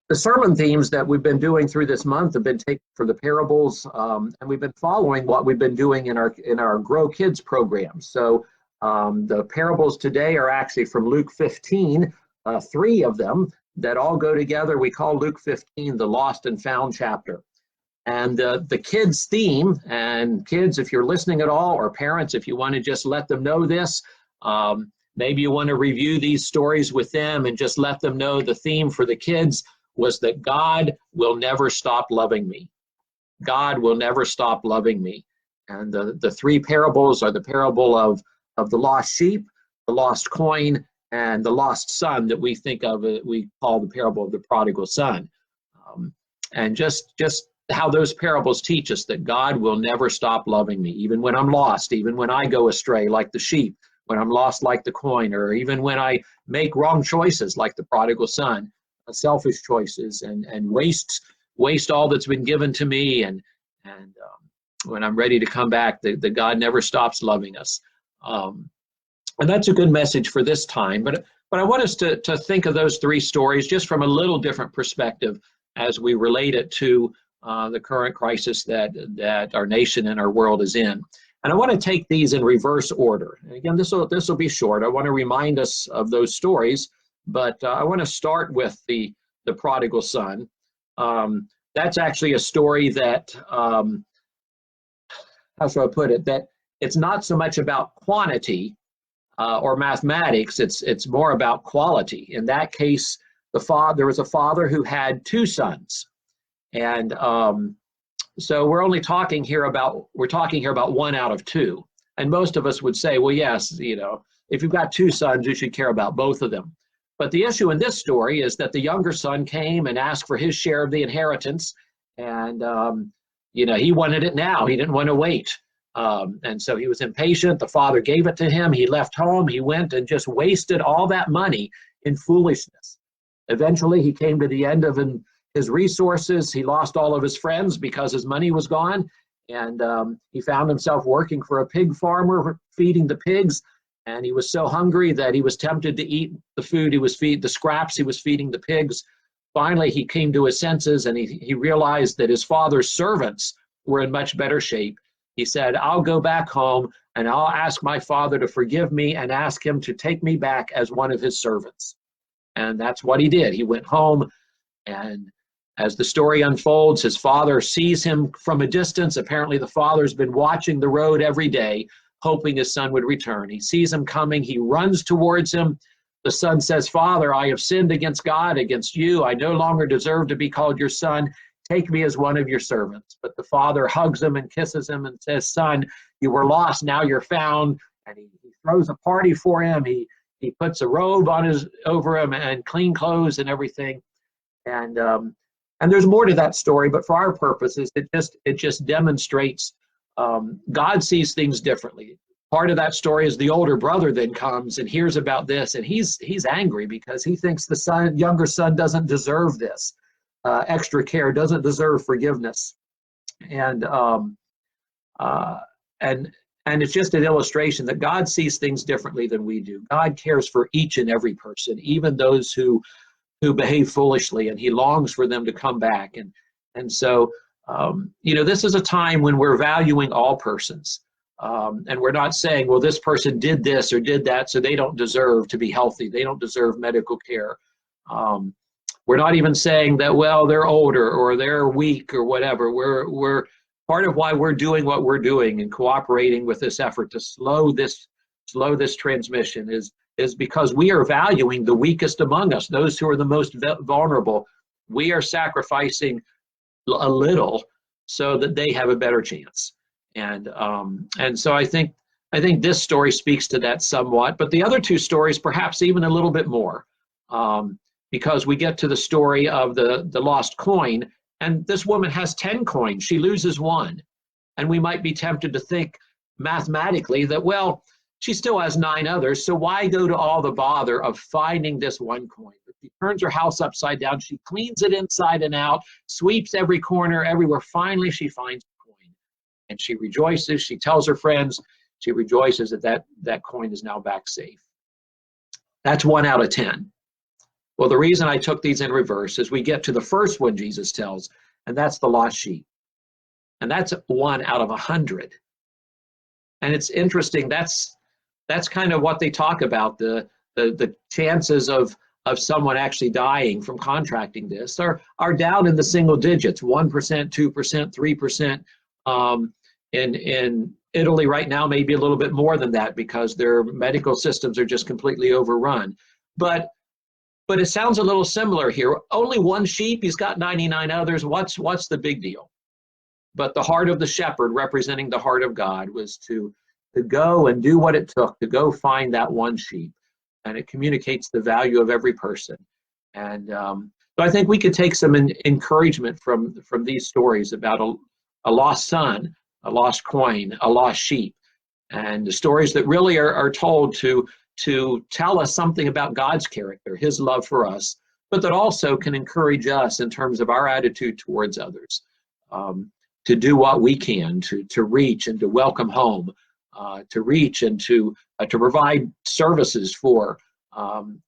The sermon themes that we've been doing through this month have been taken for the parables, and we've been following what we've been doing in our Grow Kids program. So the parables today are actually from Luke 15, 3 of them that all go together. We call Luke 15 the Lost and Found chapter. And the kids theme, and kids, if you're listening at all, or parents, if you want to just let them know this, maybe you want to review these stories with them and just let them know the theme for the kids was that God will never stop loving me. God will never stop loving me. And the 3 parables are the parable of the lost sheep, the lost coin, and the lost son that we think of, we call the parable of the prodigal son. And just how those parables teach us that God will never stop loving me, even when I'm lost, even when I go astray like the sheep, when I'm lost like the coin, or even when I make wrong choices like the prodigal son, selfish choices, and waste all that's been given to me, and when I'm ready to come back, the God never stops loving us. And that's a good message for this time, but I want us to think of those 3 stories just from a little different perspective as we relate it to the current crisis that our nation and our world is in. And I want to take these in reverse order. And again, this will be short. I want to remind us of those stories, but I want to start with the prodigal son. That's actually a story that, how shall I put it, that it's not so much about quantity or mathematics, it's more about quality. In that case, there was a father who had 2 sons. And so we're talking here about 1 out of 2. And most of us would say, well, yes, if you've got 2 sons, you should care about both of them. But the issue in this story is that the younger son came and asked for his share of the inheritance. And, he wanted it now. He didn't want to wait. And so he was impatient. The father gave it to him. He left home. He went and just wasted all that money in foolishness. Eventually, he came to the end of his resources. He lost all of his friends because his money was gone. And he found himself working for a pig farmer, feeding the pigs. And he was so hungry that he was tempted to eat the food the scraps he was feeding the pigs. Finally, he came to his senses, and he realized that his father's servants were in much better shape. He said, I'll go back home and I'll ask my father to forgive me and ask him to take me back as one of his servants. And that's what he did. He went home, and as the story unfolds, his father sees him from a distance. Apparently, the father's been watching the road every day, hoping his son would return. He sees him coming. He runs towards him. The son says, Father, I have sinned against God, against you. I no longer deserve to be called your son. Take me as one of your servants. But the father hugs him and kisses him and says, Son, you were lost, now you're found. And he throws a party for him. He puts a robe over him and clean clothes and everything. And there's more to that story, but for our purposes, it just demonstrates God sees things differently. Part of that story is the older brother then comes and hears about this, and he's angry because he thinks the younger son doesn't deserve this extra care, doesn't deserve forgiveness, and it's just an illustration that God sees things differently than we do. God cares for each and every person, even those who behave foolishly, and he longs for them to come back. And so, this is a time when we're valuing all persons. And we're not saying, well, this person did this or did that, so they don't deserve to be healthy. They don't deserve medical care. We're not even saying that, well, they're older or they're weak or whatever. We're part of why we're doing what we're doing and cooperating with this effort to slow this transmission is because we are valuing the weakest among us, those who are the most vulnerable. We are sacrificing a little so that they have a better chance. And so I think this story speaks to that somewhat, but the other 2 stories perhaps even a little bit more, because we get to the story of the lost coin, and this woman has 10 coins. She loses 1, and we might be tempted to think mathematically that, well, she still has 9 others, so why go to all the bother of finding this 1 coin? But she turns her house upside down, she cleans it inside and out, sweeps every corner, everywhere. Finally, she finds a coin, and she rejoices. She tells her friends. She rejoices that coin is now back safe. That's 1 out of 10. Well, the reason I took these in reverse is we get to the first one Jesus tells, and that's the lost sheep. And that's 1 out of 100. And it's interesting, that's kind of what they talk about, the chances of someone actually dying from contracting this are down in the single digits, 1%, 2%, 3%. In Italy right now, maybe a little bit more than that because their medical systems are just completely overrun. But it sounds a little similar here. Only one sheep, he's got 99 others. What's the big deal? But the heart of the shepherd, representing the heart of God, was to go and do what it took to go find that one sheep. And it communicates the value of every person. And so I think we could take some encouragement from these stories about a lost son, a lost coin, a lost sheep, and the stories that really are told to tell us something about God's character, his love for us, but that also can encourage us in terms of our attitude towards others, to do what we can to reach and to welcome home, to reach and to provide services for,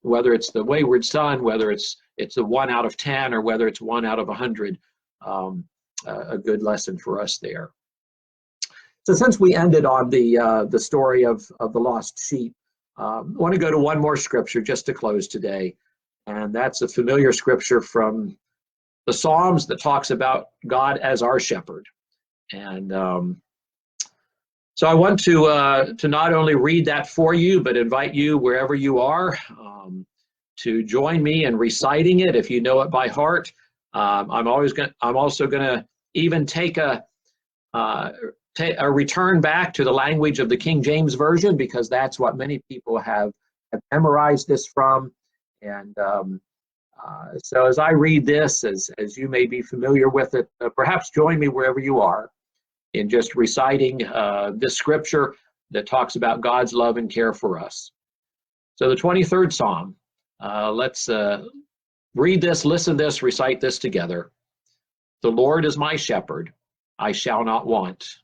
whether it's the wayward son, whether it's a 1 out of 10, or whether it's 1 out of 100, a good lesson for us there. So since we ended on the story of the lost sheep, I want to go to one more scripture just to close today, and that's a familiar scripture from the Psalms that talks about God as our shepherd. And so I want to not only read that for you, but invite you wherever you are to join me in reciting it if you know it by heart. I'm also going to even take a return back to the language of the King James Version, because that's what many people have memorized this from. And so as I read this, as you may be familiar with it, perhaps join me wherever you are in just reciting this scripture that talks about God's love and care for us. So the 23rd Psalm, let's read this, listen to this, recite this together. The Lord is my shepherd, I shall not want.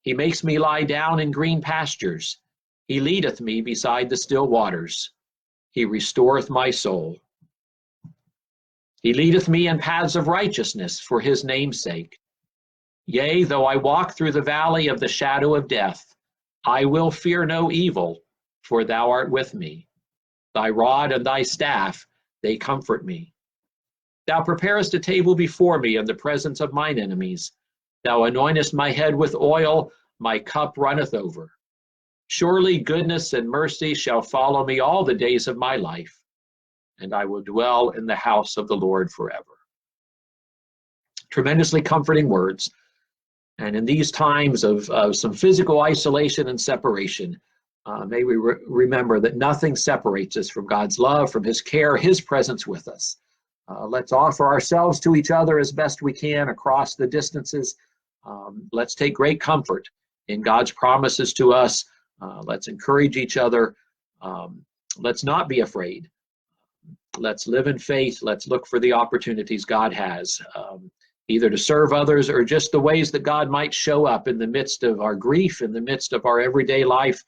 He makes me lie down in green pastures. He leadeth me beside the still waters. He restoreth my soul. He leadeth me in paths of righteousness for his name's sake. Yea, though I walk through the valley of the shadow of death, I will fear no evil, for thou art with me. Thy rod and thy staff, they comfort me. Thou preparest a table before me in the presence of mine enemies. Thou anointest my head with oil, my cup runneth over. Surely goodness and mercy shall follow me all the days of my life, and I will dwell in the house of the Lord forever. Tremendously comforting words. And in these times of some physical isolation and separation, may we remember that nothing separates us from God's love, from his care, his presence with us. Let's offer ourselves to each other as best we can across the distances. Let's take great comfort in God's promises to us. Let's encourage each other. Let's not be afraid. Let's live in faith. Let's look for the opportunities God has, either to serve others or just the ways that God might show up in the midst of our grief, in the midst of our everyday life.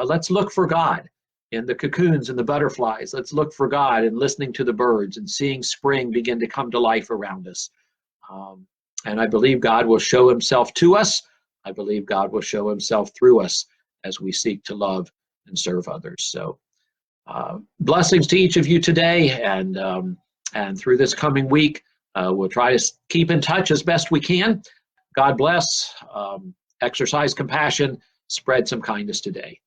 Let's look for God in the cocoons and the butterflies. Let's look for God in listening to the birds and seeing spring begin to come to life around us. And I believe God will show himself to us. I believe God will show himself through us as we seek to love and serve others. So blessings to each of you today, and through this coming week, we'll try to keep in touch as best we can. God bless, exercise compassion, spread some kindness today.